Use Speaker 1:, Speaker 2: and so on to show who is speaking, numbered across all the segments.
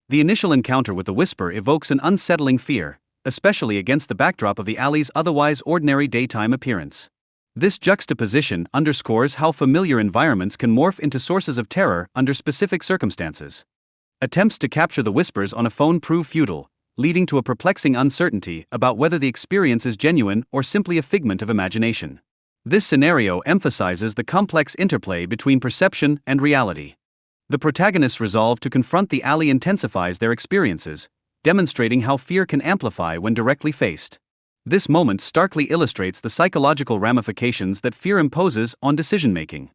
Speaker 1: The initial encounter with the whisper evokes an unsettling fear, especially against the backdrop of the alley's otherwise ordinary daytime appearance. This juxtaposition underscores how familiar environments can morph into sources of terror under specific circumstances. Attempts to capture the whispers on a phone prove futile, leading to a perplexing uncertainty about whether the experience is genuine or simply a figment of imagination. This scenario emphasizes the complex interplay between perception and reality. The protagonist's resolve to confront the alley intensifies their experiences, demonstrating how fear can amplify when directly faced. This moment starkly illustrates the psychological ramifications that fear imposes on decision-making.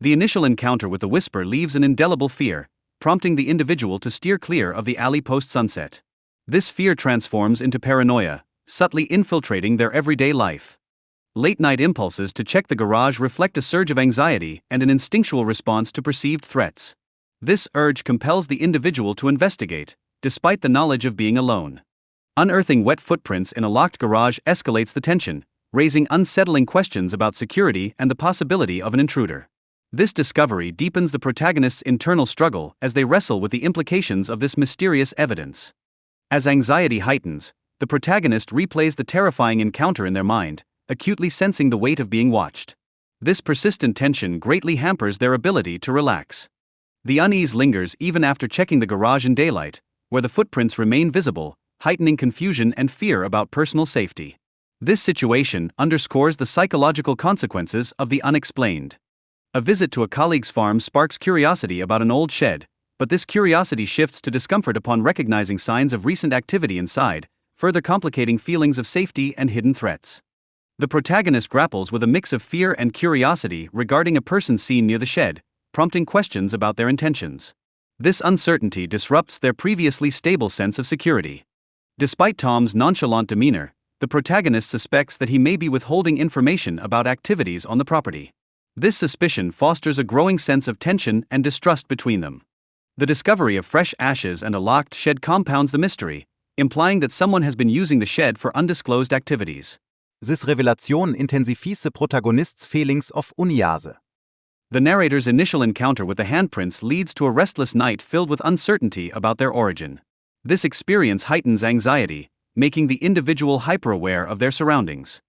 Speaker 1: The initial encounter with the whisper leaves an indelible fear, prompting the individual to steer clear of the alley post-sunset. This fear transforms into paranoia, subtly infiltrating their everyday life. Late-night impulses to check the garage reflect a surge of anxiety and an instinctual response to perceived threats. This urge compels the individual to investigate, despite the knowledge of being alone. Unearthing wet footprints in a locked garage escalates the tension, raising unsettling questions about security and the possibility of an intruder. This discovery deepens the protagonist's internal struggle as they wrestle with the implications of this mysterious evidence. As anxiety heightens, the protagonist replays the terrifying encounter in their mind, acutely sensing the weight of being watched. This persistent tension greatly hampers their ability to relax. The unease lingers even after checking the garage in daylight, where the footprints remain visible, heightening confusion and fear about personal safety. This situation underscores the psychological consequences of the unexplained. A visit to a colleague's farm sparks curiosity about an old shed, but this curiosity shifts to discomfort upon recognizing signs of recent activity inside, further complicating feelings of safety and hidden threats. The protagonist grapples with a mix of fear and curiosity regarding a person seen near the shed, prompting questions about their intentions. This uncertainty disrupts their previously stable sense of security. Despite Tom's nonchalant demeanor, the protagonist suspects that he may be withholding information about activities on the property. This suspicion fosters a growing sense of tension and distrust between them. The discovery of fresh ashes and a locked shed compounds the mystery, implying that someone has been using the shed for undisclosed activities.
Speaker 2: This revelation intensifies the protagonist's feelings of unease.
Speaker 1: The narrator's initial encounter with the handprints leads to a restless night filled with uncertainty about their origin. This experience heightens anxiety, making the individual hyper-aware of their surroundings.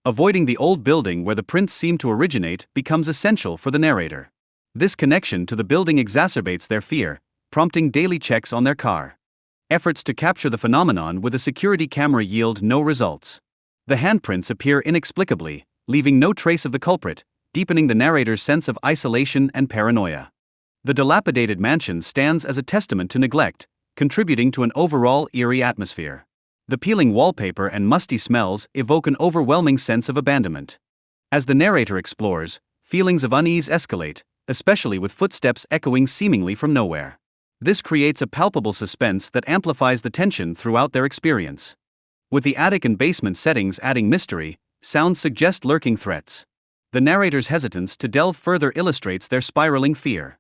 Speaker 1: Avoiding the old building where the prints seem to originate becomes essential for the narrator. This connection to the building exacerbates their fear, prompting daily checks on their car. Efforts to capture the phenomenon with a security camera yield no results. The handprints appear inexplicably, leaving no trace of the culprit, deepening the narrator's sense of isolation and paranoia. The dilapidated mansion stands as a testament to neglect, contributing to an overall eerie atmosphere. The peeling wallpaper and musty smells evoke an overwhelming sense of abandonment. As the narrator explores, feelings of unease escalate, especially with footsteps echoing seemingly from nowhere. This creates a palpable suspense that amplifies the tension throughout their experience. With the attic and basement settings adding mystery, sounds suggest lurking threats. The narrator's hesitance to delve further illustrates their spiraling fear.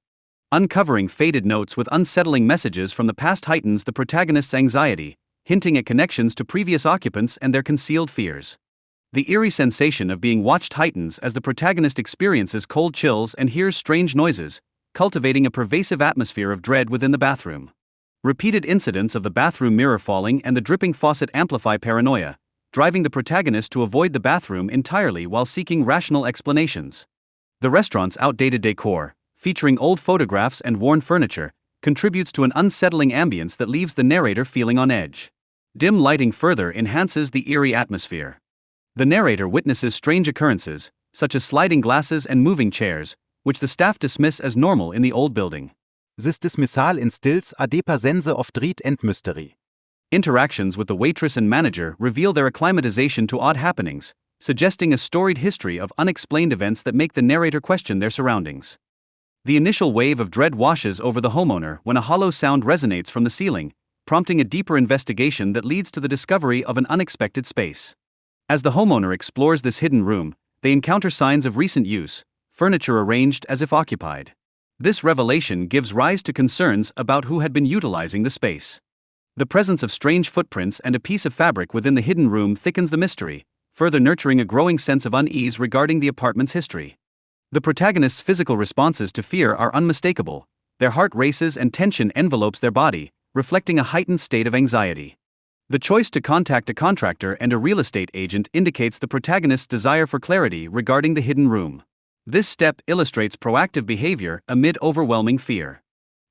Speaker 1: Uncovering faded notes with unsettling messages from the past heightens the protagonist's anxiety, hinting at connections to previous occupants and their concealed fears. The eerie sensation of being watched heightens as the protagonist experiences cold chills and hears strange noises, cultivating a pervasive atmosphere of dread within the bathroom. Repeated incidents of the bathroom mirror falling and the dripping faucet amplify paranoia, driving the protagonist to avoid the bathroom entirely while seeking rational explanations. The restaurant's outdated decor, featuring old photographs and worn furniture, contributes to an unsettling ambience that leaves the narrator feeling on edge. Dim lighting further enhances the eerie atmosphere. The narrator witnesses strange occurrences, such as sliding glasses and moving chairs, which the staff dismiss as normal in the old building.
Speaker 2: This dismissal instills a deeper sense of dread and mystery.
Speaker 1: Interactions with the waitress and manager reveal their acclimatization to odd happenings, suggesting a storied history of unexplained events that make the narrator question their surroundings. The initial wave of dread washes over the homeowner when a hollow sound resonates from the ceiling, prompting a deeper investigation that leads to the discovery of an unexpected space. As the homeowner explores this hidden room, they encounter signs of recent use, furniture arranged as if occupied. This revelation gives rise to concerns about who had been utilizing the space. The presence of strange footprints and a piece of fabric within the hidden room thickens the mystery, further nurturing a growing sense of unease regarding the apartment's history. The protagonist's physical responses to fear are unmistakable, their heart races and tension envelopes their body, reflecting a heightened state of anxiety. The choice to contact a contractor and a real estate agent indicates the protagonist's desire for clarity regarding the hidden room. This step illustrates proactive behavior amid overwhelming fear.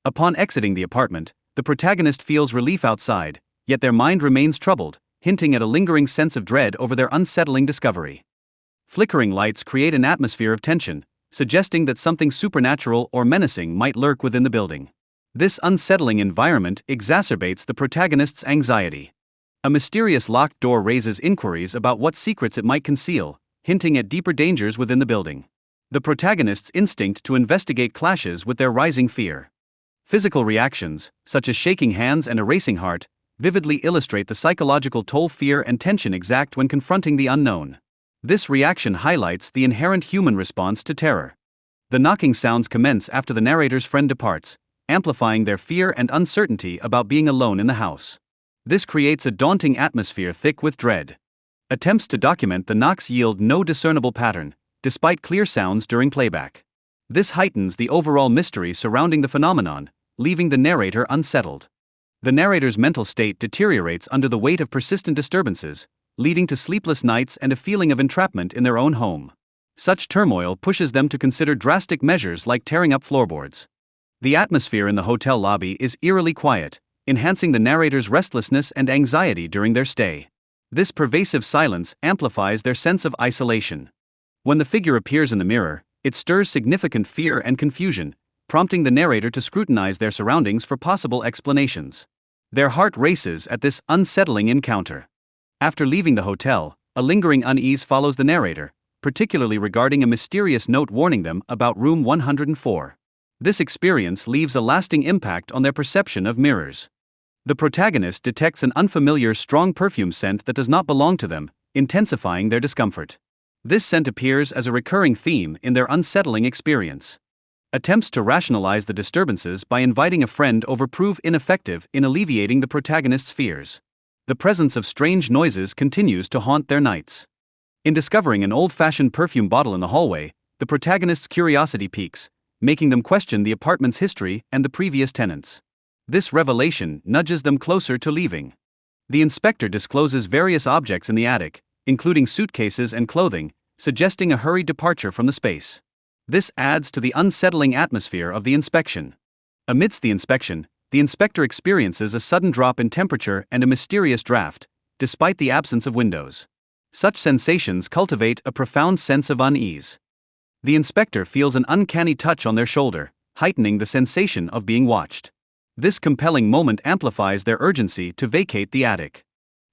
Speaker 1: Upon exiting the apartment, the protagonist feels relief outside, yet their mind remains troubled, hinting at a lingering sense of dread over their unsettling discovery. Flickering lights create an atmosphere of tension, suggesting that something supernatural or menacing might lurk within the building. This unsettling environment exacerbates the protagonist's anxiety. A mysterious locked door raises inquiries about what secrets it might conceal, hinting at deeper dangers within the building. The protagonist's instinct to investigate clashes with their rising fear. Physical reactions, such as shaking hands and a racing heart, vividly illustrate the psychological toll fear and tension exact when confronting the unknown. This reaction highlights the inherent human response to terror. The knocking sounds commence after the narrator's friend departs, amplifying their fear and uncertainty about being alone in the house. This creates a daunting atmosphere thick with dread. Attempts to document the knocks yield no discernible pattern, despite clear sounds during playback. This heightens the overall mystery surrounding the phenomenon, leaving the narrator unsettled. The narrator's mental state deteriorates under the weight of persistent disturbances, leading to sleepless nights and a feeling of entrapment in their own home. Such turmoil pushes them to consider drastic measures like tearing up floorboards. The atmosphere in the hotel lobby is eerily quiet, enhancing the narrator's restlessness and anxiety during their stay. This pervasive silence amplifies their sense of isolation. When the figure appears in the mirror, it stirs significant fear and confusion, prompting the narrator to scrutinize their surroundings for possible explanations. Their heart races at this unsettling encounter. After leaving the hotel, a lingering unease follows the narrator, particularly regarding a mysterious note warning them about room 104. This experience leaves a lasting impact on their perception of mirrors. The protagonist detects an unfamiliar strong perfume scent that does not belong to them, intensifying their discomfort. This scent appears as a recurring theme in their unsettling experience. Attempts to rationalize the disturbances by inviting a friend over prove ineffective in alleviating the protagonist's fears. The presence of strange noises continues to haunt their nights. In discovering an old-fashioned perfume bottle in the hallway, the protagonist's curiosity peaks, making them question the apartment's history and the previous tenants. This revelation nudges them closer to leaving. The inspector discloses various objects in the attic, including suitcases and clothing, suggesting a hurried departure from the space. This adds to the unsettling atmosphere of the inspection. Amidst the inspection, the inspector experiences a sudden drop in temperature and a mysterious draft, despite the absence of windows. Such sensations cultivate a profound sense of unease. The inspector feels an uncanny touch on their shoulder, heightening the sensation of being watched. This compelling moment amplifies their urgency to vacate the attic.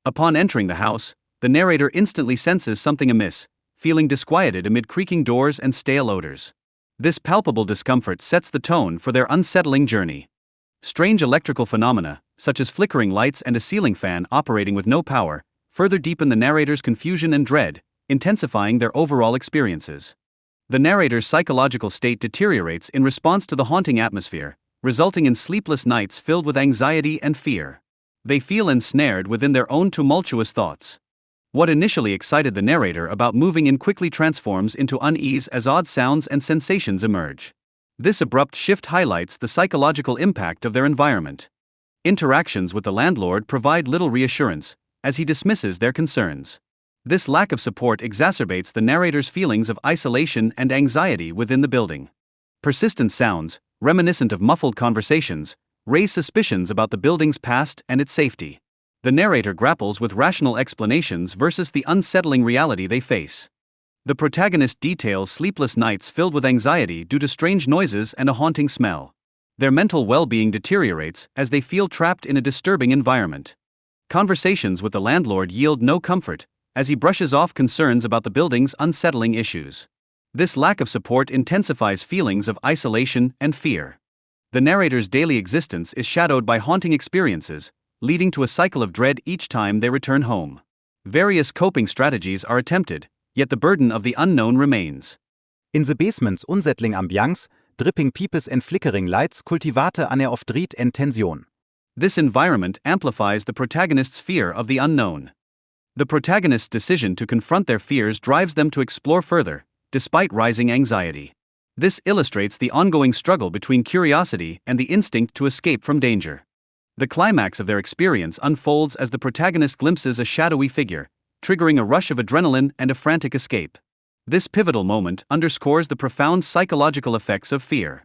Speaker 1: Upon entering the house, the narrator instantly senses something amiss, feeling disquieted amid creaking doors and stale odors. This palpable discomfort sets the tone for their unsettling journey. Strange electrical phenomena, such as flickering lights and a ceiling fan operating with no power, further deepen the narrator's confusion and dread, intensifying their overall experiences. The narrator's psychological state deteriorates in response to the haunting atmosphere, resulting in sleepless nights filled with anxiety and fear. They feel ensnared within their own tumultuous thoughts. What initially excited the narrator about moving in quickly transforms into unease as odd sounds and sensations emerge. This abrupt shift highlights the psychological impact of their environment. Interactions with the landlord provide little reassurance, as he dismisses their concerns. This lack of support exacerbates the narrator's feelings of isolation and anxiety within the building. Persistent sounds, reminiscent of muffled conversations, raise suspicions about the building's past and its safety. The narrator grapples with rational explanations versus the unsettling reality they face. The protagonist details sleepless nights filled with anxiety due to strange noises and a haunting smell. Their mental well-being deteriorates as they feel trapped in a disturbing environment. Conversations with the landlord yield no comfort, as he brushes off concerns about the building's unsettling issues. This lack of support intensifies feelings of isolation and fear. The narrator's daily existence is shadowed by haunting experiences, leading to a cycle of dread each time they return home. Various coping strategies are attempted, yet the burden of the unknown remains.
Speaker 2: In the basement's unsettling ambiance, dripping pipes and flickering lights cultivate eine auf Dritt en Tension.
Speaker 1: This environment amplifies the protagonist's fear of the unknown. The protagonist's decision to confront their fears drives them to explore further, despite rising anxiety. This illustrates the ongoing struggle between curiosity and the instinct to escape from danger. The climax of their experience unfolds as the protagonist glimpses a shadowy figure, triggering a rush of adrenaline and a frantic escape. This pivotal moment underscores the profound psychological effects of fear.